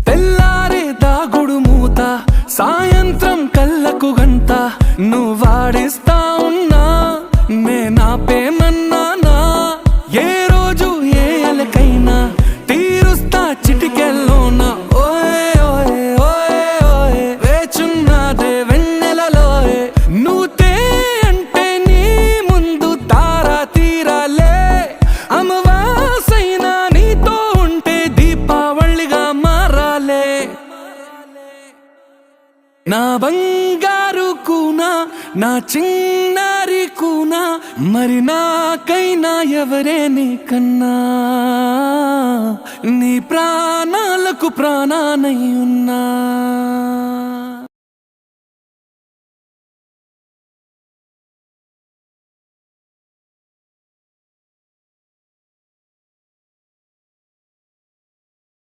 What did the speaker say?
తెల్లారే దాగుడు మూత, సాయంత్రం కళ్ళకు గంట, నువ్వు వాడిస్తా ఉన్నా నేనాపేమన్నానా? ఏ రోజు ఏ అలకైనా తీరుస్తా చిటికెల్లోనా. ఓయే ఓయే ఓయే ఓయే వేచున్నాదే వెన్నెలలోయే, నువ్వుతే అంటే నీ ముందు తారా తీరాలే. అమవాసైనా నీతో ఉంటే దీపావళిగా మారాలే. నా బంగారు కూనా, నా చిన్నారి కూనా, మరి నాకైనా ఎవరే నీకన్నా? నీ ప్రాణాలకు ప్రాణానై ఉన్నా.